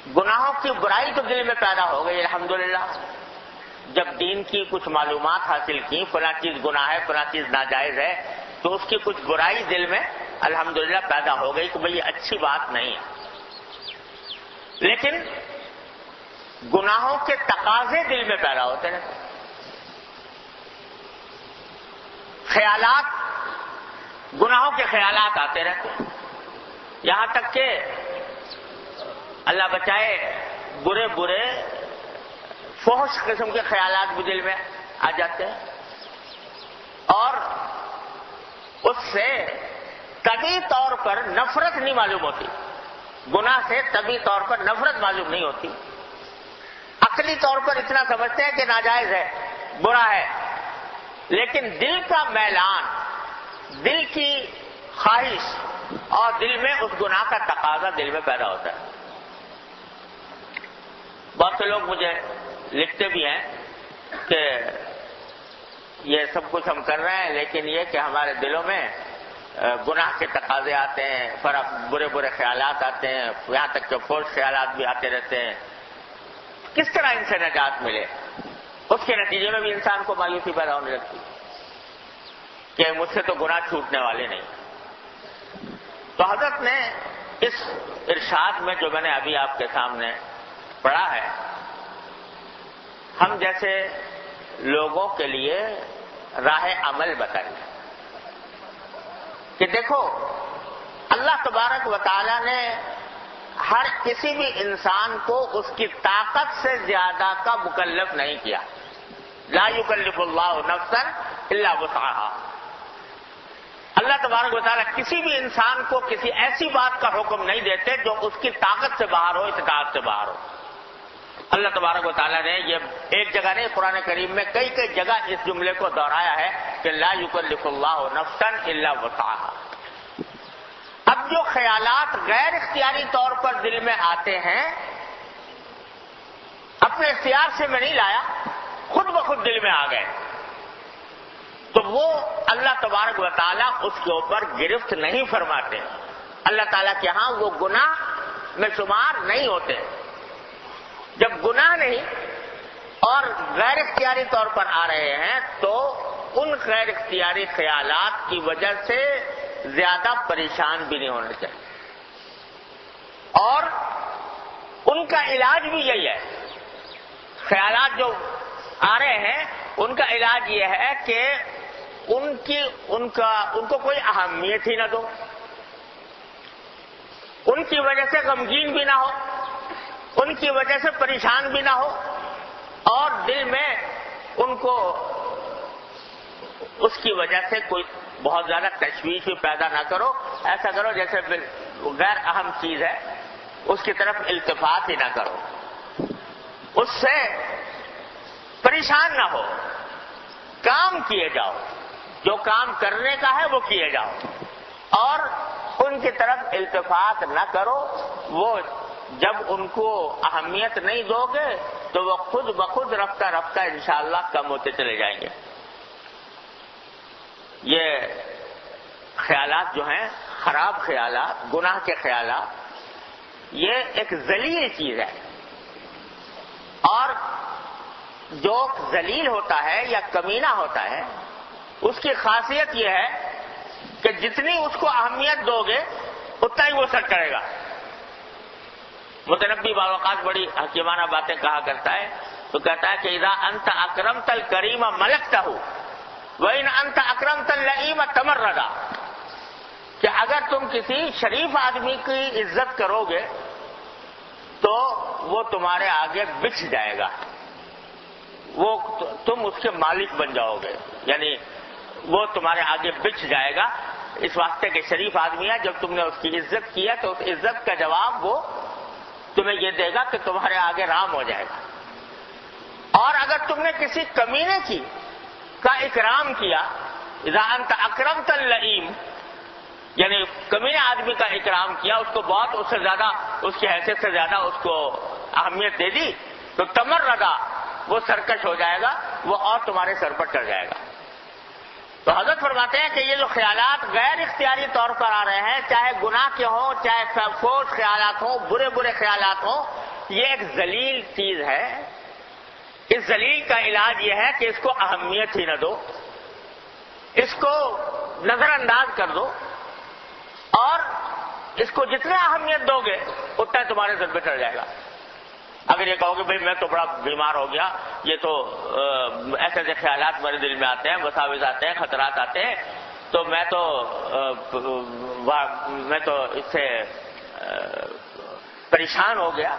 گناہوں کی برائی تو دل میں پیدا ہو گئی الحمدللہ، جب دین کی کچھ معلومات حاصل کی، فلاں چیز گناہ ہے، فلاں چیز ناجائز ہے، تو اس کی کچھ برائی دل میں الحمدللہ پیدا ہو گئی کہ بھئی یہ اچھی بات نہیں ہے. لیکن گناہوں کے تقاضے دل میں پیدا ہوتے ہیں، خیالات، گناہوں کے خیالات آتے رہتے ہیں، یہاں تک کہ اللہ بچائے برے برے فحش قسم کے خیالات بھی دل میں آ جاتے ہیں، اور اس سے طبعی طور پر نفرت نہیں معلوم ہوتی. گناہ سے طبعی طور پر نفرت معلوم نہیں ہوتی، عقلی طور پر اتنا سمجھتے ہیں کہ ناجائز ہے، برا ہے، لیکن دل کا میلان، دل کی خواہش اور دل میں اس گناہ کا تقاضا دل میں پیدا ہوتا ہے. بہت سے لوگ مجھے لکھتے بھی ہیں کہ یہ سب کچھ ہم کر رہے ہیں، لیکن یہ کہ ہمارے دلوں میں گناہ کے تقاضے آتے ہیں، برے برے خیالات آتے ہیں، یہاں تک کہ فحش خیالات بھی آتے رہتے ہیں. کس طرح ان سے نجات ملے؟ اس کے نتیجے میں بھی انسان کو مایوسی پیدا ہونے لگتی کہ مجھ سے تو گناہ چھوٹنے والے نہیں. تو حضرت نے اس ارشاد میں جو میں نے ابھی آپ کے سامنے پڑھا ہے، ہم جیسے لوگوں کے لیے راہ عمل بتائی کہ دیکھو اللہ تبارک و تعالی نے ہر کسی بھی انسان کو اس کی طاقت سے زیادہ کا مکلف نہیں کیا. لا یکلف اللہ نفسا الا وسعها. اللہ تبارک و تعالی کسی بھی انسان کو کسی ایسی بات کا حکم نہیں دیتے جو اس کی طاقت سے باہر ہو، استطاعت سے باہر ہو. اللہ تبارک و تعالیٰ نے یہ ایک جگہ نہیں، قرآن کریم میں کئی کئی جگہ اس جملے کو دہرایا ہے کہ لا یکلف اللہ نفسا الا وسعها. اب جو خیالات غیر اختیاری طور پر دل میں آتے ہیں، اپنے اختیار سے میں نہیں لایا، خود بخود دل میں آ گئے، تو وہ اللہ تبارک و تعالیٰ اس کے اوپر گرفت نہیں فرماتے. اللہ تعالیٰ کے ہاں وہ گناہ میں شمار نہیں ہوتے. جب گناہ نہیں اور غیر اختیاری طور پر آ رہے ہیں تو ان غیر اختیاری خیالات کی وجہ سے زیادہ پریشان بھی نہیں ہونا چاہیے. اور ان کا علاج بھی یہی ہے، خیالات جو آ رہے ہیں ان کا علاج یہ ہے کہ ان کو کوئی اہمیت ہی نہ دو، ان کی وجہ سے غمگین بھی نہ ہو، ان کی وجہ سے پریشان بھی نہ ہو، اور دل میں ان کو اس کی وجہ سے کوئی بہت زیادہ تشویش بھی پیدا نہ کرو. ایسا کرو جیسے غیر اہم چیز ہے، اس کی طرف التفات ہی نہ کرو، اس سے پریشان نہ ہو. کام کیے جاؤ، جو کام کرنے کا ہے وہ کیے جاؤ، اور ان کی طرف التفات نہ کرو. وہ جب ان کو اہمیت نہیں دو گے تو وہ خود بخود رفتہ رفتہ انشاءاللہ کم ہوتے چلے جائیں گے. یہ خیالات جو ہیں، خراب خیالات، گناہ کے خیالات، یہ ایک ذلیل چیز ہے، اور جو ذلیل ہوتا ہے یا کمینہ ہوتا ہے اس کی خاصیت یہ ہے کہ جتنی اس کو اہمیت دو گے اتنا ہی وہ سر کرے گا. متنبی بعض اوقات بڑی حکیمانہ باتیں کہا کرتا ہے، تو کہتا ہے کہ اذا انت اکرمت الکریم ملکتہ وان انت اکرمت اللئیم تمردا، کہ اگر تم کسی شریف آدمی کی عزت کرو گے تو وہ تمہارے آگے بچھ جائے گا، وہ تم اس کے مالک بن جاؤ گے، یعنی وہ تمہارے آگے بچھ جائے گا. اس واسطے کہ شریف آدمی ہے، جب تم نے اس کی عزت کی ہے تو اس عزت کا جواب وہ تمہیں یہ دے گا کہ تمہارے آگے رام ہو جائے گا. اور اگر تم نے کسی کمینے کی کا اکرام کیا، اذا انت اکرمت اللئیم، یعنی کمینے آدمی کا اکرام کیا، اس کو بہت، اس سے زیادہ، اس کی حیثیت سے زیادہ اس کو اہمیت دے دی، تو تمردا، وہ سرکش ہو جائے گا، وہ اور تمہارے سر پر چڑھ جائے گا. تو حضرت فرماتے ہیں کہ یہ جو خیالات غیر اختیاری طور پر آ رہے ہیں، چاہے گناہ کے ہوں، چاہے فحش خیالات ہوں، برے برے خیالات ہوں، یہ ایک ذلیل چیز ہے. اس ذلیل کا علاج یہ ہے کہ اس کو اہمیت ہی نہ دو, اس کو نظر انداز کر دو, اور اس کو جتنا اہمیت دو گے اتنا تمہارے سر پہ چڑھ جائے گا. اگر یہ کہو کہ بھئی میں تو بڑا بیمار ہو گیا, یہ تو ایسے ایسے خیالات میرے دل میں آتے ہیں, مساوس آتے ہیں, خطرات آتے ہیں, تو میں تو اس سے پریشان ہو گیا,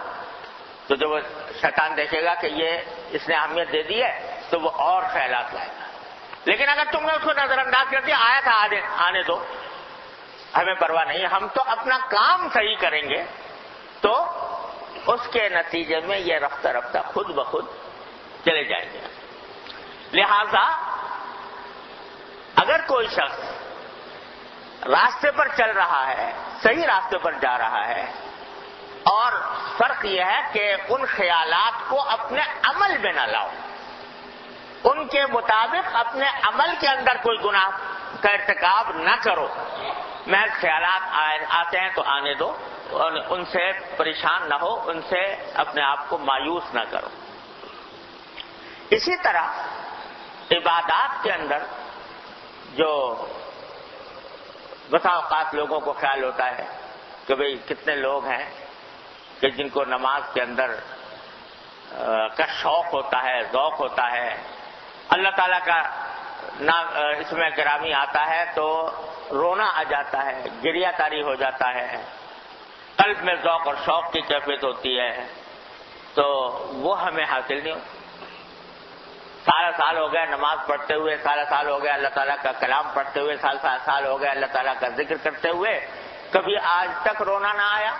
تو جب وہ شیطان دیکھے گا کہ یہ اس نے اہمیت دے دی ہے تو وہ اور خیالات لائے گا. لیکن اگر تم نے اس کو نظر انداز کر دیا, آیا تھا آنے دو, ہمیں پرواہ نہیں, ہم تو اپنا کام صحیح کریں گے, تو اس کے نتیجے میں یہ رفتہ رفتہ خود بخود چلے جائیں گے. لہذا اگر کوئی شخص راستے پر چل رہا ہے, صحیح راستے پر جا رہا ہے, اور فرق یہ ہے کہ ان خیالات کو اپنے عمل میں نہ لاؤ, ان کے مطابق اپنے عمل کے اندر کوئی گناہ کا ارتکاب نہ کرو. محض خیالات آتے ہیں تو آنے دو, ان سے پریشان نہ ہو, ان سے اپنے آپ کو مایوس نہ کرو. اسی طرح عبادات کے اندر جو بسا اوقات لوگوں کو خیال ہوتا ہے کہ بھئی کتنے لوگ ہیں کہ جن کو نماز کے اندر کا شوق ہوتا ہے, ذوق ہوتا ہے, اللہ تعالیٰ کا نام اس میں گرامی آتا ہے تو رونا آ جاتا ہے, گریہ طاری ہو جاتا ہے, قلب میں ذوق اور شوق کی کیفیت ہوتی ہے, تو وہ ہمیں حاصل نہیں ہوتی. سال ہو گئے نماز پڑھتے ہوئے, سال ہو گئے اللہ تعالیٰ کا کلام پڑھتے ہوئے, سال ہو گئے اللہ تعالیٰ کا ذکر کرتے ہوئے, کبھی آج تک رونا نہ آیا,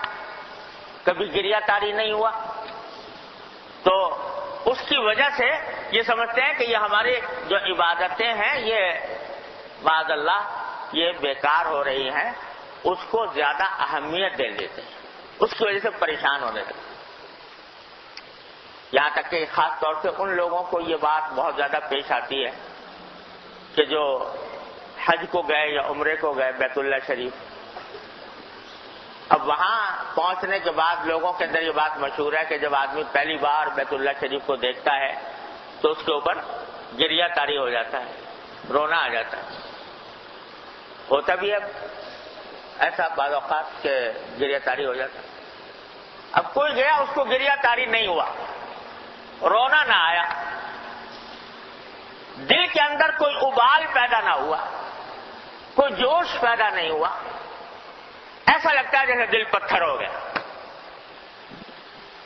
کبھی گریہ طاری نہیں ہوا. تو اس کی وجہ سے یہ سمجھتے ہیں کہ یہ ہماری جو عبادتیں ہیں یہ معاذ اللہ یہ بیکار ہو رہی ہیں, اس کو زیادہ اہمیت دے دیتے ہیں, اس کی وجہ سے پریشان ہونے لگتے. یہاں تک کہ خاص طور سے ان لوگوں کو یہ بات بہت زیادہ پیش آتی ہے کہ جو حج کو گئے یا عمرے کو گئے بیت اللہ شریف, اب وہاں پہنچنے کے بعد لوگوں کے اندر یہ بات مشہور ہے کہ جب آدمی پہلی بار بیت اللہ شریف کو دیکھتا ہے تو اس کے اوپر گریہ طاری ہو جاتا ہے, رونا آ جاتا ہے. ہوتا بھی ہے ایسا بعض اوقات کہ گریہ طاری ہو جاتا ہے. اب کوئی گیا اس کو گریہ طاری نہیں ہوا, رونا نہ آیا, دل کے اندر کوئی ابال پیدا نہ ہوا, کوئی جوش پیدا نہیں ہوا, ایسا لگتا ہے جیسے دل پتھر ہو گیا.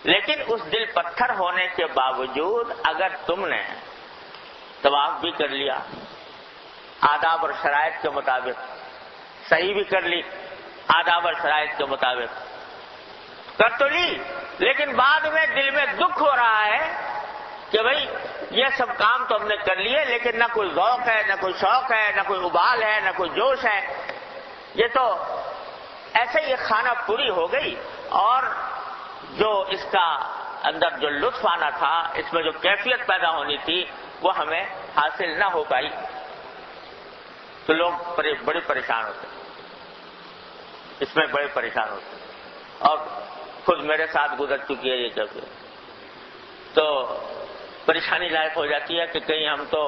لیکن اس دل پتھر ہونے کے باوجود اگر تم نے طواف بھی کر لیا, آداب اور شرائط کے مطابق, صحیح بھی کر لی آداب اور شرائط کے مطابق, کر تو لی, لیکن بعد میں دل میں دکھ ہو رہا ہے کہ بھئی یہ سب کام تو ہم نے کر لیے, لیکن نہ کوئی ذوق ہے, نہ کوئی شوق ہے, نہ کوئی ابال ہے, نہ کوئی جوش ہے, یہ تو ایسے یہ خانہ پوری ہو گئی, اور جو اس کا اندر جو لطف آنا تھا, اس میں جو کیفیت پیدا ہونی تھی وہ ہمیں حاصل نہ ہو پائی. تو لوگ بڑے پریشان ہوتے, اس میں بڑے پریشان ہوتے, اور خود میرے ساتھ گزر چکی ہے یہ کیفیت. تو پریشانی لائق ہو جاتی ہے کہ کہیں ہم تو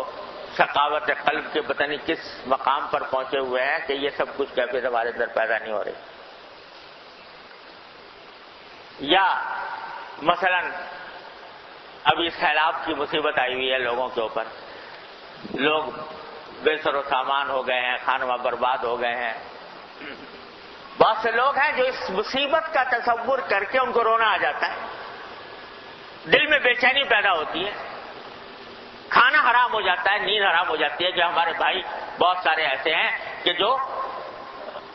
شقاوت قلب کے پتہ نہیں کس مقام پر پہنچے ہوئے ہیں کہ یہ سب کچھ کیفیت ہمارے اندر پیدا نہیں ہو رہی. یا مثلا ابھی سیلاب کی مصیبت آئی ہوئی ہے لوگوں کے اوپر, لوگ بے سر و سامان ہو گئے ہیں, خانہ برباد ہو گئے ہیں. بہت سے لوگ ہیں جو اس مصیبت کا تصور کر کے ان کو رونا آ جاتا ہے, دل میں بے چینی پیدا ہوتی ہے, کھانا حرام ہو جاتا ہے, نیند حرام ہو جاتی ہے. جو ہمارے بھائی بہت سارے ایسے ہیں کہ جو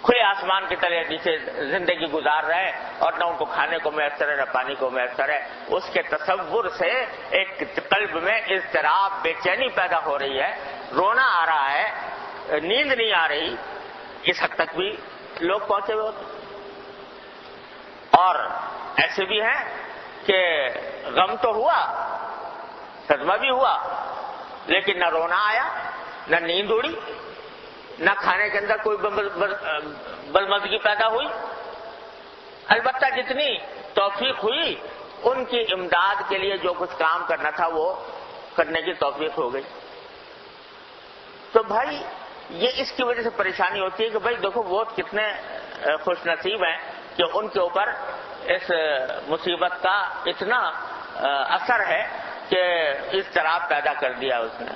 کھلے آسمان کے تلے نیچے زندگی گزار رہے اور نہ ان کو کھانے کو میسر ہے نہ پانی کو میسر ہے, اس کے تصور سے ایک قلب میں اضطراب, بے چینی پیدا ہو رہی ہے, رونا آ رہا ہے, نیند نہیں آ رہی. اس حد تک بھی لوگ پہنچے ہوئے ہوتے. اور ایسے بھی ہیں کہ غم تو ہوا, صدمہ بھی ہوا, لیکن نہ رونا آیا, نہ نیند اڑی, نہ کھانے کے اندر کوئی بلمزگی پیدا ہوئی. البتہ جتنی توفیق ہوئی ان کی امداد کے لیے جو کچھ کام کرنا تھا وہ کرنے کی توفیق ہو گئی. تو بھائی یہ اس کی وجہ سے پریشانی ہوتی ہے کہ بھائی دیکھو وہ کتنے خوش نصیب ہیں کہ ان کے اوپر اس مصیبت کا اتنا اثر ہے کہ اس طرح پیدا کر دیا اس نے,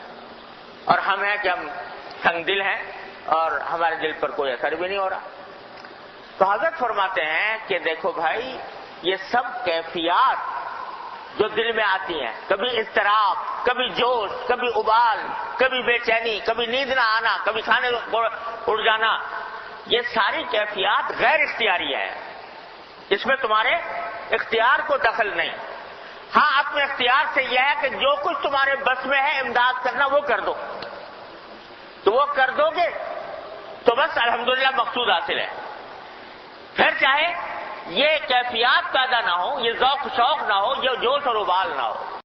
اور ہم ہیں کہ ہم تنگ دل ہیں اور ہمارے دل پر کوئی اثر بھی نہیں ہو رہا. تو حضرت فرماتے ہیں کہ دیکھو بھائی یہ سب کیفیات جو دل میں آتی ہیں, کبھی اضطراب, کبھی جوش, کبھی ابال, کبھی بے چینی, کبھی نیند نہ آنا, کبھی کھانے اڑ جانا, یہ ساری کیفیات غیر اختیاری ہے. اس میں تمہارے اختیار کو دخل نہیں. ہاں اپنے اختیار سے یہ ہے کہ جو کچھ تمہارے بس میں ہے امداد کرنا وہ کر دو, تو وہ کر دو گے تو بس الحمدللہ مقصود حاصل ہے. پھر چاہے یہ کیفیات پیدا نہ ہو, یہ ذوق شوق نہ ہو, یہ جوش اور ابال نہ ہو,